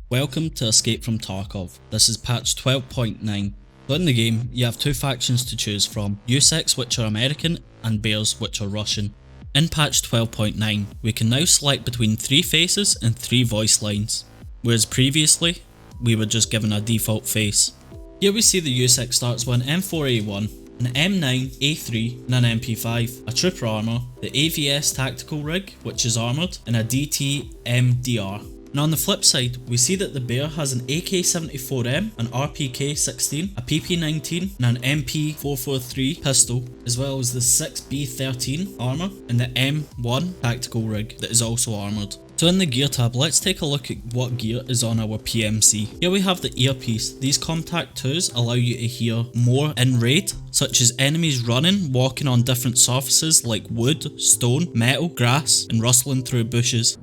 Welcome to Escape from Tarkov. This is patch 12.9. So in the game, you have two factions to choose from, USECs which are American and Bears which are Russian. In patch 12.9, we can now select between 3 faces and 3 voice lines, whereas previously, we were just given a default face. Here we see the USEC starts with an M4A1, an M9, A3 and an MP5, a trooper armour, the AVS tactical rig which is armoured, and a DT MDR. Now on the flip side, we see that the Bear has an AK-74M, an RPK-16, a PP-19 and an MP-443 pistol, as well as the 6B-13 armour and the M1 tactical rig that is also armoured. So in the gear tab, let's take a look at what gear is on our PMC. Here we have the earpiece. These contact 2s allow you to hear more in raid, such as enemies running, walking on different surfaces like wood, stone, metal, grass and rustling through bushes.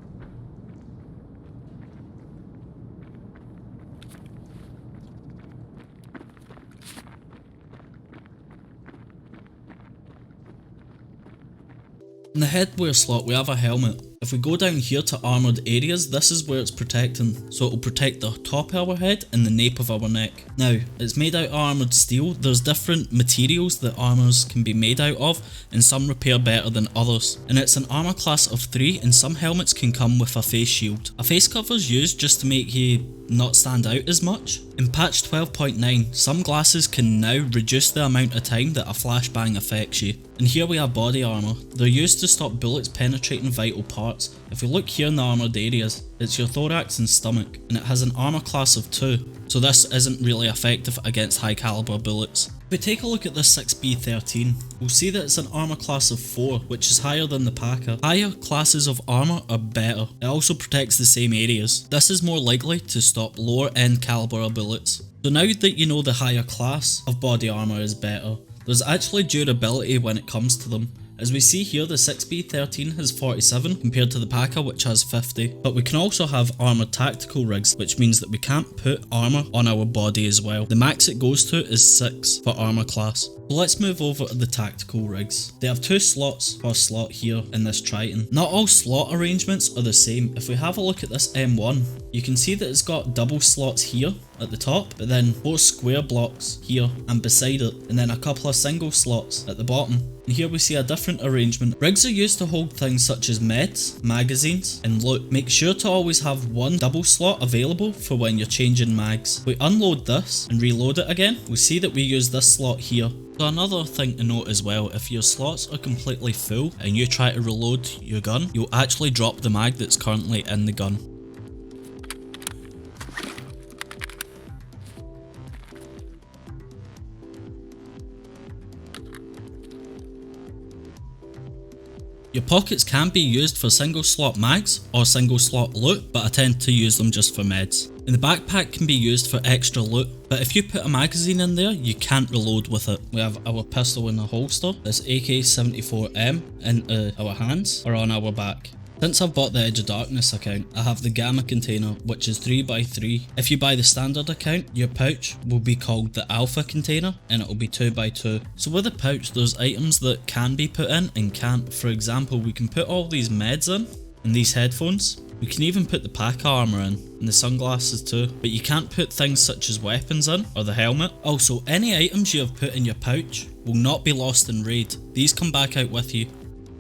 In the headwear slot we have a helmet. If we go down here to armoured areas, this is where it's protecting, so it will protect the top of our head and the nape of our neck. Now, it's made out of armoured steel. There's different materials that armours can be made out of, and some repair better than others. And it's an armour class of 3, and some helmets can come with a face shield. A face cover is used just to make you not stand out as much. In patch 12.9, some glasses can now reduce the amount of time that a flashbang affects you. And here we have body armour. They're used to stop bullets penetrating vital parts. If we look here in the armoured areas, it's your thorax and stomach, and it has an armour class of 2, so this isn't really effective against high caliber bullets. If we take a look at this 6B13, we'll see that it's an armour class of 4, which is higher than the Packer. Higher classes of armour are better. It also protects the same areas. This is more likely to stop lower end caliber bullets. So now that you know the higher class of body armour is better, there's actually durability when it comes to them. As we see here, the 6B13 has 47 compared to the Packer which has 50. But we can also have armoured tactical rigs, which means that we can't put armour on our body as well. The max it goes to is 6 for armour class. So let's move over to the tactical rigs. They have 2 slots per slot here in this Triton. Not all slot arrangements are the same. If we have a look at this M1, you can see that it's got double slots here at the top, but then 4 square blocks here and beside it, and then a couple of single slots at the bottom. And here we see a different arrangement. Rigs are used to hold things such as meds, magazines and loot. Make sure to always have 1 double slot available for when you're changing mags. We unload this and reload it again, we see that we use this slot here. So another thing to note as well, if your slots are completely full and you try to reload your gun, you'll actually drop the mag that's currently in the gun. Your pockets can be used for single slot mags or single slot loot, but I tend to use them just for meds. And the backpack can be used for extra loot, but if you put a magazine in there, you can't reload with it. We have our pistol in the holster, this AK-74M in our hands or on our back. Since I've bought the Edge of Darkness account, I have the Gamma container, which is 3x3. If you buy the standard account, your pouch will be called the Alpha container and it will be 2x2. So with the pouch, there's items that can be put in and can't. For example, we can put all these meds in and these headphones. We can even put the pack armour in and the sunglasses too, but you can't put things such as weapons in or the helmet. Also, any items you have put in your pouch will not be lost in raid. These come back out with you.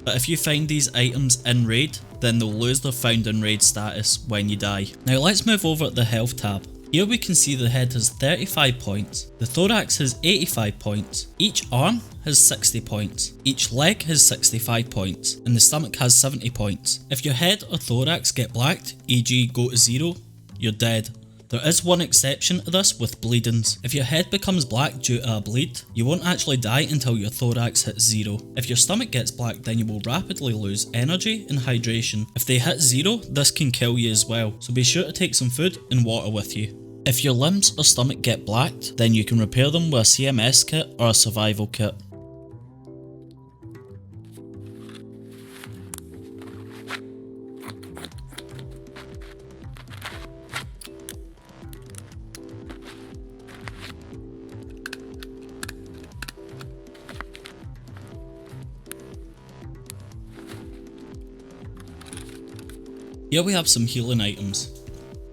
But if you find these items in raid, then they'll lose their found in raid status when you die. Now let's move over to the health tab. Here we can see the head has 35 points, the thorax has 85 points, each arm has 60 points, each leg has 65 points, and the stomach has 70 points. If your head or thorax get blacked, e.g. go to 0, you're dead. There is one exception to this with bleedings. If your head becomes black due to a bleed, you won't actually die until your thorax hits 0. If your stomach gets black, then you will rapidly lose energy and hydration. If they hit 0, this can kill you as well, so be sure to take some food and water with you. If your limbs or stomach get blacked, then you can repair them with a CMS kit or a survival kit. Here we have some healing items.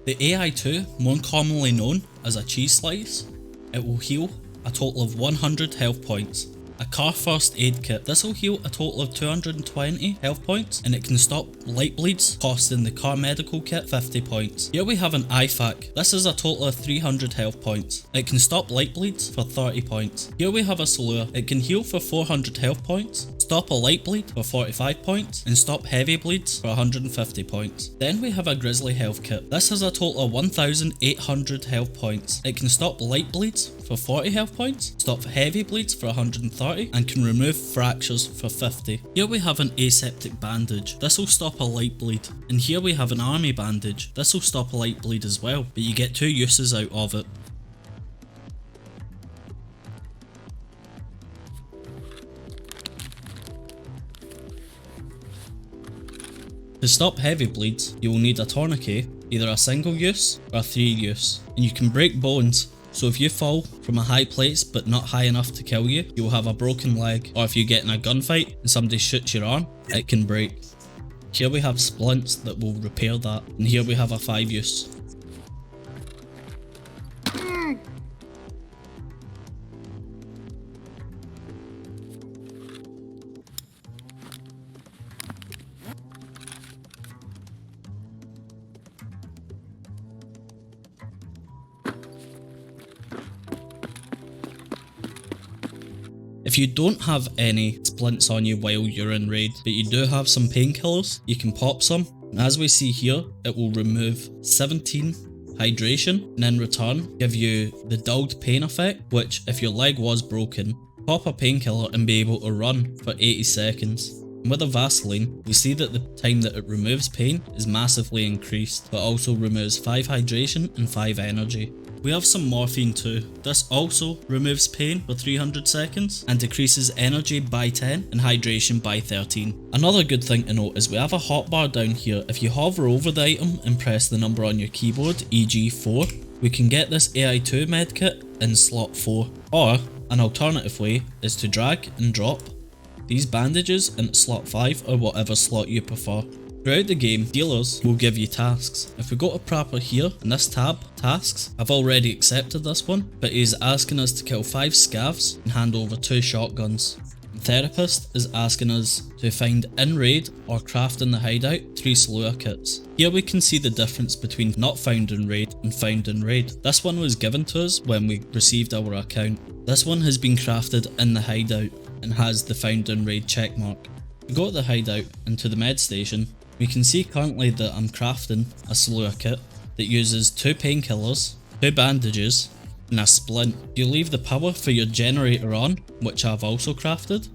The AI2, more commonly known as a cheese slice, it will heal a total of 100 health points. A car first aid kit, this will heal a total of 220 health points, and it can stop light bleeds, costing the car medical kit 50 points. Here we have an IFAK, this is a total of 300 health points. It can stop light bleeds for 30 points. Here we have a Salua, it can heal for 400 health points, stop a light bleed for 45 points, and stop heavy bleeds for 150 points. Then we have a Grizzly health kit, this has a total of 1800 health points. It can stop light bleeds for 40 health points, stop heavy bleeds for 130, and can remove fractures for 50. Here we have an aseptic bandage, this will stop a light bleed. And here we have an army bandage, this will stop a light bleed as well, but you get 2 uses out of it. To stop heavy bleeds, you will need a tourniquet, either a single use or a 3 use, and you can break bones. So if you fall from a high place but not high enough to kill you, you will have a broken leg, or if you get in a gunfight and somebody shoots your arm, it can break. Here we have splints that will repair that, and here we have a 5 use. If you don't have any splints on you while you're in raid, but you do have some painkillers, you can pop some. And as we see here, it will remove 17 hydration, and in return give you the dulled pain effect, which if your leg was broken, pop a painkiller and be able to run for 80 seconds. And with a Vaseline, we see that the time that it removes pain is massively increased, but also removes 5 hydration and 5 energy. We have some morphine too. This also removes pain for 300 seconds and decreases energy by 10 and hydration by 13. Another good thing to note is we have a hotbar down here. If you hover over the item and press the number on your keyboard, e.g. 4, we can get this AI2 medkit in slot 4. Or an alternative way is to drag and drop these bandages into slot 5 or whatever slot you prefer. Throughout the game, dealers will give you tasks. If we go to Prapor here, in this tab, tasks, I've already accepted this one, but he's asking us to kill 5 scavs and hand over 2 shotguns. Therapist is asking us to find in raid or craft in the hideout 3 Salua kits. Here we can see the difference between not found in raid and found in raid. This one was given to us when we received our account. This one has been crafted in the hideout and has the found in raid checkmark. We go to the hideout and to the med station. We can see currently that I'm crafting a Salua kit that uses 2 painkillers, 2 bandages, and a splint. You leave the power for your generator on, which I've also crafted.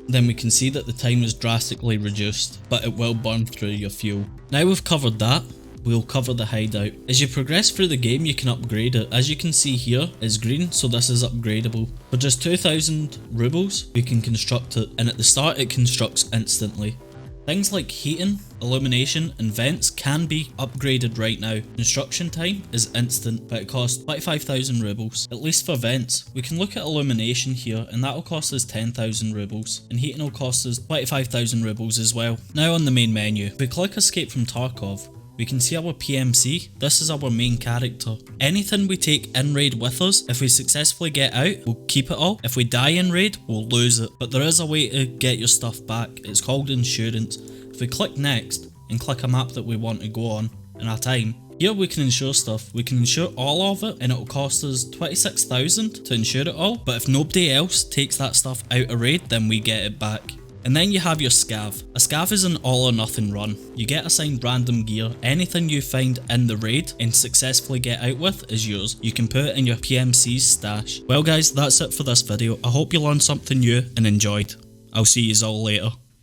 Then we can see that the time is drastically reduced, but it will burn through your fuel. Now we've covered that, we'll cover the hideout. As you progress through the game, you can upgrade it. As you can see here, it's green, so this is upgradable. For just 2,000 rubles, we can construct it, and at the start it constructs instantly. Things like heating, illumination and vents can be upgraded right now. Construction time is instant, but it costs 25,000 rubles, at least for vents. We can look at illumination here, and that will cost us 10,000 rubles, and heating will cost us 25,000 rubles as well. Now on the main menu, if we click escape from Tarkov, we can see our PMC. This is our main character. Anything we take in raid with us, if we successfully get out, we'll keep it all. If we die in raid, we'll lose it. But there is a way to get your stuff back. It's called insurance. If we click next and click a map that we want to go on in our time, here we can insure stuff. We can insure all of it, and it'll cost us 26,000 to insure it all. But if nobody else takes that stuff out of raid, then we get it back. And then you have your Scav. A Scav is an all or nothing run. You get assigned random gear. Anything you find in the raid and successfully get out with is yours. You can put it in your PMC's stash. Well guys, that's it for this video. I hope you learned something new and enjoyed. I'll see yous all later.